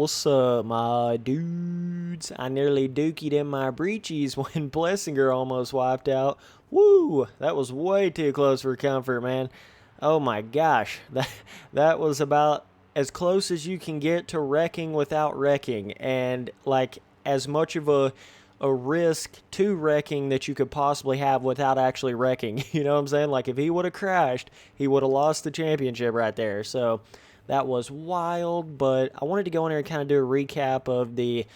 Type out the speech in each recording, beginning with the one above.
What's up, my dudes? I nearly dookied in my breechies when Plessinger almost wiped out. Woo! That was way too close for comfort, man. Oh my gosh. That was about as close as you can get to wrecking without wrecking. And, like, as much of a risk to wrecking that you could possibly have without actually wrecking. You know what I'm saying? Like, if he would have crashed, he would have lost the championship right there. So that was wild, but I wanted to go in there and kind of do a recap of the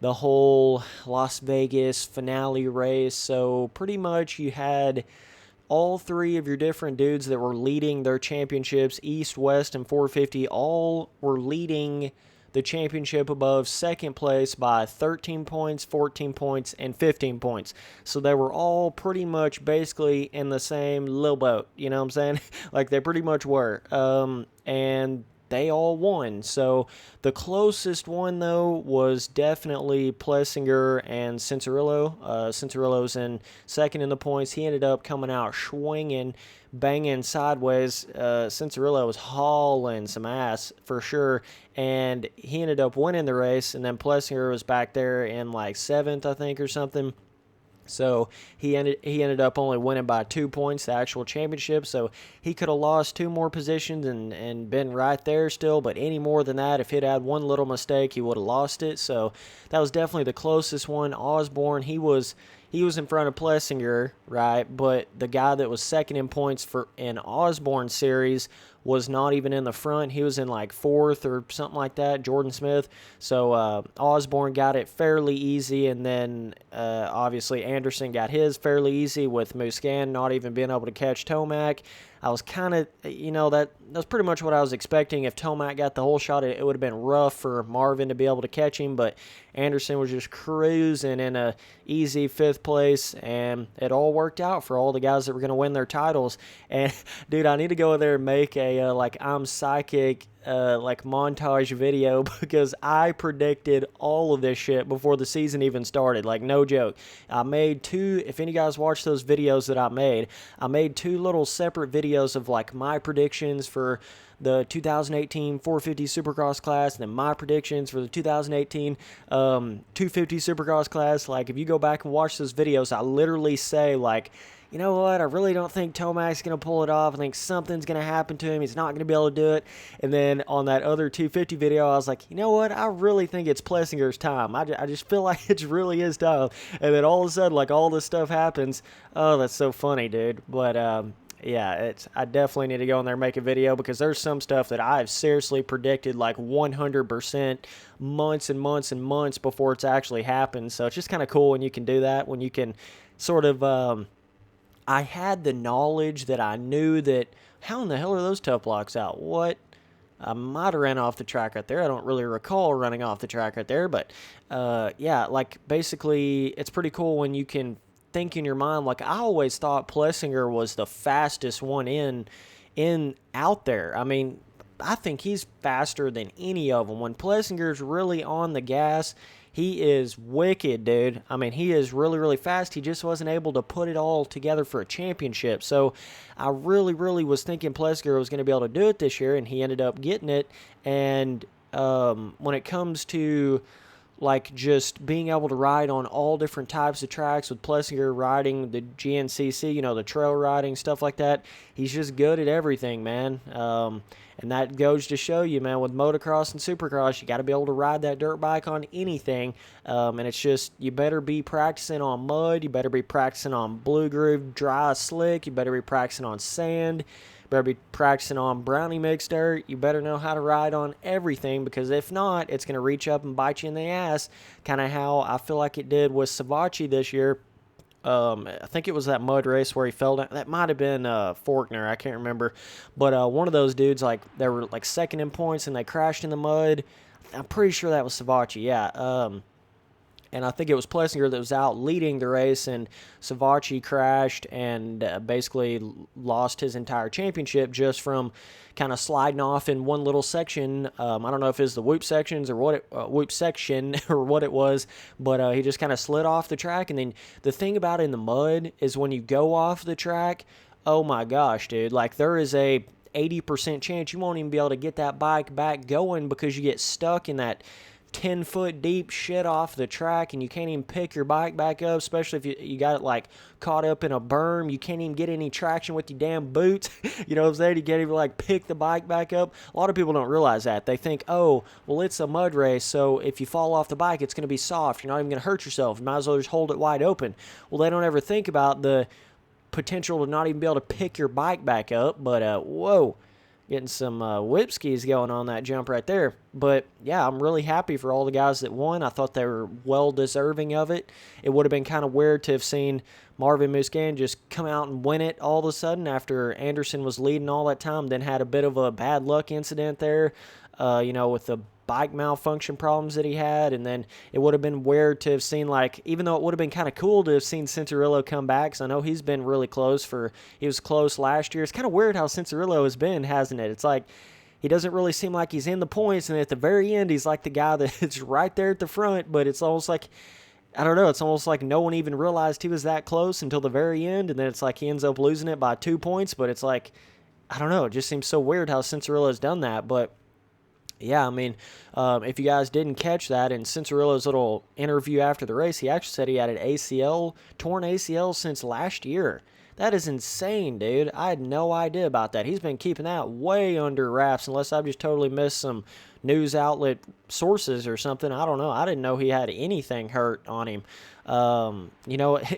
whole Las Vegas finale race. So pretty much you had all three of your different dudes that were leading their championships, East, West, and 450, all were leading the championship above second place by 13 points, 14 points, and 15 points. So they were all pretty much basically in the same little boat. You know what I'm saying? Like they pretty much were. And they all won. So the closest one, though, was definitely Plessinger and Cincerillo. Cincerillo's in second in the points. He ended up coming out swinging, banging sideways. Cincerillo was hauling some ass for sure, and he ended up winning the race. And then Plessinger was back there in like seventh, I think, or something. So he ended up only winning by 2 points, the actual championship. So he could have lost two more positions and been right there still. But any more than that, if he'd had one little mistake, he would have lost it. So that was definitely the closest one. Osborne, he was in front of Plessinger, right? But the guy that was second in points for in Osborne series was not even in the front. He was in like fourth or something like that, Jordan Smith. So Osborne got it fairly easy, and then obviously Anderson got his fairly easy with Muscan not even being able to catch Tomac. I was kind of, that's pretty much what I was expecting. If Tomac got the whole shot, it would have been rough for Marvin to be able to catch him, but Anderson was just cruising in a easy fifth place, and it all worked out for all the guys that were going to win their titles. And, dude, I need to go in there and make a, I'm psychic, montage video because I predicted all of this shit before the season even started. Like, no joke. I made two, if any guys watch those videos that I made two little separate videos of, like, my predictions for the 2018 450 Supercross class, and then my predictions for the 2018 250 Supercross class. Like, if you go back and watch those videos, I literally say, like, you know what, I really don't think Tomac's going to pull it off. I think something's going to happen to him. He's not going to be able to do it. And then on that other 250 video, I was like, you know what, I really think it's Plessinger's time. I just feel like it really is time. And then all of a sudden, like, all this stuff happens. Oh, that's so funny, dude. But, yeah, I definitely need to go in there and make a video because there's some stuff that I've seriously predicted like 100% months and months and months before it's actually happened. So it's just kind of cool when you can do that, when you can sort of, I had the knowledge that I knew that, how in the hell are those tough blocks out? What? I might have ran off the track right there. I don't really recall running off the track right there, but yeah, like basically it's pretty cool when you can think in your mind. Like, I always thought Plessinger was the fastest one in out there. I mean, I think he's faster than any of them. When Plessinger's really on the gas, he is wicked, dude. I mean, he is really, really fast. He just wasn't able to put it all together for a championship. So I really, really was thinking Plessinger was going to be able to do it this year, and he ended up getting it. And when it comes to like just being able to ride on all different types of tracks, with Plessinger riding the GNCC, the trail riding, stuff like that, he's just good at everything, man. And that goes to show you, man, with motocross and supercross, you got to be able to ride that dirt bike on anything. And it's just, you better be practicing on mud, you better be practicing on blue groove, dry, slick, you better be practicing on sand, better be practicing on brownie mix dirt. You better know how to ride on everything, because if not, it's going to reach up and bite you in the ass, kind of how I feel like it did with Savacci this year. I think it was that mud race where he fell down. That might have been Faulkner. I can't remember. But one of those dudes, like, they were like second in points and they crashed in the mud. I'm pretty sure that was Savacci, yeah. And I think it was Plessinger that was out leading the race, and Savacci crashed and basically lost his entire championship just from kind of sliding off in one little section. I don't know if it's the whoop sections or whoop section or what it was, but he just kind of slid off the track. And then the thing about in the mud is when you go off the track, oh my gosh, dude, like there is a 80% chance you won't even be able to get that bike back going because you get stuck in that 10-foot deep shit off the track and you can't even pick your bike back up, especially if you got it like caught up in a berm. You can't even get any traction with your damn boots. You know what I'm saying? You can't even like pick the bike back up. A lot of people don't realize that. They think, oh, well, it's a mud race, so if you fall off the bike, it's going to be soft. You're not even going to hurt yourself. You might as well just hold it wide open. Well, they don't ever think about the potential to not even be able to pick your bike back up. But whoa, getting some whipskis going on that jump right there. But yeah, I'm really happy for all the guys that won. I thought they were well deserving of it. It would have been kind of weird to have seen Marvin Musquin just come out and win it all of a sudden after Anderson was leading all that time, then had a bit of a bad luck incident there, with the bike malfunction problems that he had. And then it would have been weird to have seen, like, even though it would have been kind of cool to have seen Cincerillo come back, because I know he's been really close he was close last year. It's kind of weird how Cincerillo has been, hasn't it? It's like he doesn't really seem like he's in the points, and at the very end he's like the guy that's right there at the front, but it's almost like, I don't know, it's almost like no one even realized he was that close until the very end, and then it's like he ends up losing it by 2 points. But it's like, I don't know, it just seems so weird how Cincerillo's done that. But yeah, I mean, if you guys didn't catch that, in Cincerillo's little interview after the race, he actually said he had an torn ACL since last year. That is insane, dude. I had no idea about that. He's been keeping that way under wraps, unless I've just totally missed some news outlet sources or something. I don't know. I didn't know he had anything hurt on him.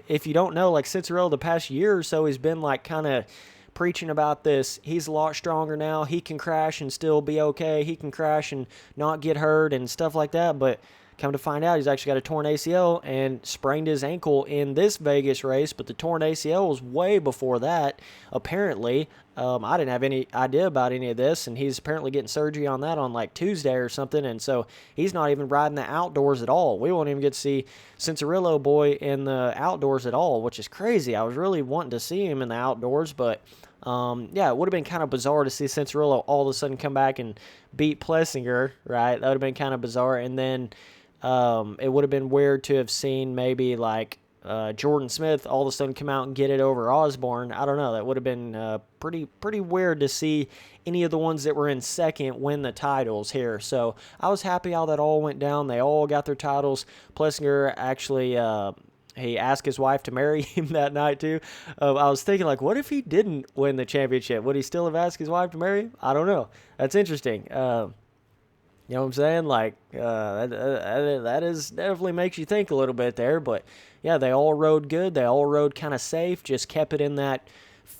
If you don't know, like Cincerillo the past year or so, he's been like kind of preaching about this. He's a lot stronger now. He can crash and still be okay. He can crash and not get hurt and stuff like that. But come to find out, he's actually got a torn ACL and sprained his ankle in this Vegas race. But the torn ACL was way before that, apparently. I didn't have any idea about any of this, and he's apparently getting surgery on that on like Tuesday or something. And so he's not even riding the outdoors at all. We won't even get to see Cincerillo boy in the outdoors at all, which is crazy. I was really wanting to see him in the outdoors, but it would have been kind of bizarre to see Cincerillo all of a sudden come back and beat Plessinger, right? That would have been kind of bizarre. And then it would have been weird to have seen maybe like Jordan Smith all of a sudden come out and get it over Osborne. I don't know. That would have been pretty weird to see any of the ones that were in second win the titles here. So I was happy how that all went down. They all got their titles. Plessinger actually he asked his wife to marry him that night, too. I was thinking, like, what if he didn't win the championship? Would he still have asked his wife to marry him? I don't know. That's interesting. You know what I'm saying? Like, that is definitely makes you think a little bit there. But, yeah, they all rode good. They all rode kind of safe. Just kept it in that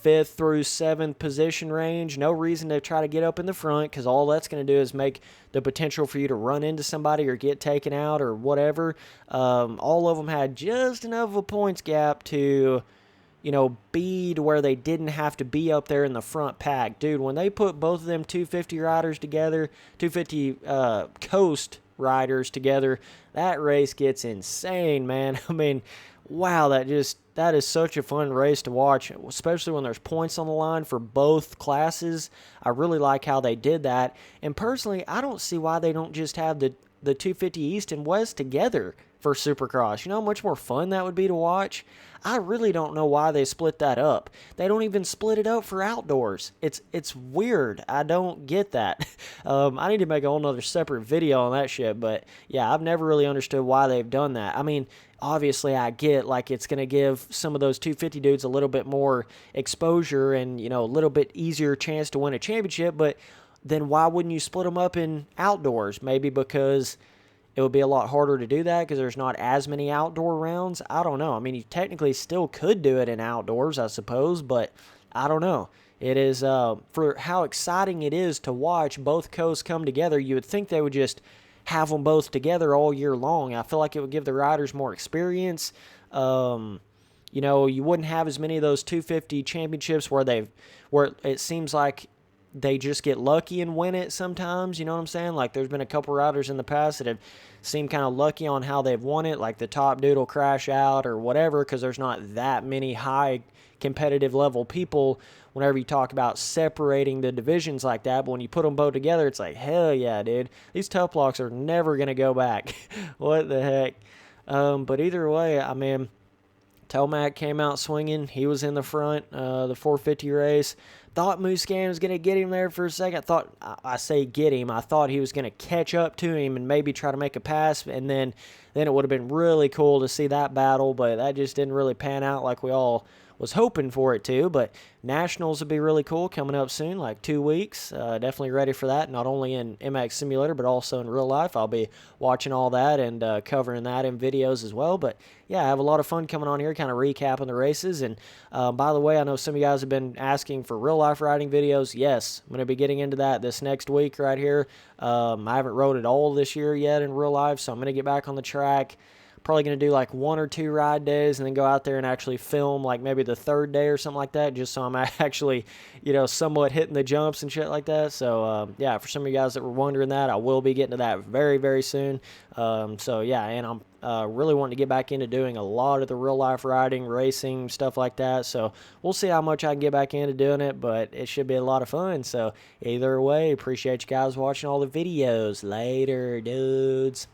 5th through 7th position range. No reason to try to get up in the front, because all that's going to do is make the potential for you to run into somebody or get taken out or whatever. All of them had just enough of a points gap to, be to where they didn't have to be up there in the front pack. Dude, when they put both of them 250 riders together, 250 coast riders together, that race gets insane, man. I mean, wow, that is such a fun race to watch, especially when there's points on the line for both classes. I really like how they did that. And personally, I don't see why they don't just have the 250 East and West together for Supercross. You know how much more fun that would be to watch? I really don't know why they split that up. They don't even split it up for outdoors. It's weird. I don't get that. I need to make a whole nother separate video on that shit. But yeah, I've never really understood why they've done that. I mean, obviously I get like it's going to give some of those 250 dudes a little bit more exposure and, a little bit easier chance to win a championship. But then why wouldn't you split them up in outdoors? Maybe because it would be a lot harder to do that because there's not as many outdoor rounds. I don't know. I mean, you technically still could do it in outdoors, I suppose, but I don't know. It is, for how exciting it is to watch both coasts come together, you would think they would just have them both together all year long. I feel like it would give the riders more experience. You wouldn't have as many of those 250 championships where it seems like they just get lucky and win it sometimes, you know what I'm saying? Like, there's been a couple riders in the past that have seemed kind of lucky on how they've won it, like the top dude will crash out or whatever, because there's not that many high competitive level people whenever you talk about separating the divisions like that. But when you put them both together, it's like, hell yeah, dude. These tough blocks are never going to go back. What the heck? But either way, I mean, Telmac came out swinging. He was in the front, the 450 race. Thought Musquin was going to get him there for a second. I say get him. I thought he was going to catch up to him and maybe try to make a pass, and then it would have been really cool to see that battle, but that just didn't really pan out like we all was hoping for it to. But Nationals would be really cool coming up soon, like 2 weeks. Definitely ready for that, not only in MX Simulator, but also in real life. I'll be watching all that and covering that in videos as well. But yeah, I have a lot of fun coming on here, kind of recapping the races. And by the way, I know some of you guys have been asking for real life riding videos. Yes, I'm going to be getting into that this next week right here. I haven't rode it all this year yet in real life, so I'm going to get back on the track. Probably going to do like 1 or 2 ride days and then go out there and actually film like maybe the 3rd day or something like that, just so I'm actually, somewhat hitting the jumps and shit like that. So, yeah, for some of you guys that were wondering that, I will be getting to that very, very soon. So, yeah, and I'm really wanting to get back into doing a lot of the real-life riding, racing, stuff like that. So, we'll see how much I can get back into doing it, but it should be a lot of fun. So, either way, appreciate you guys watching all the videos. Later, dudes.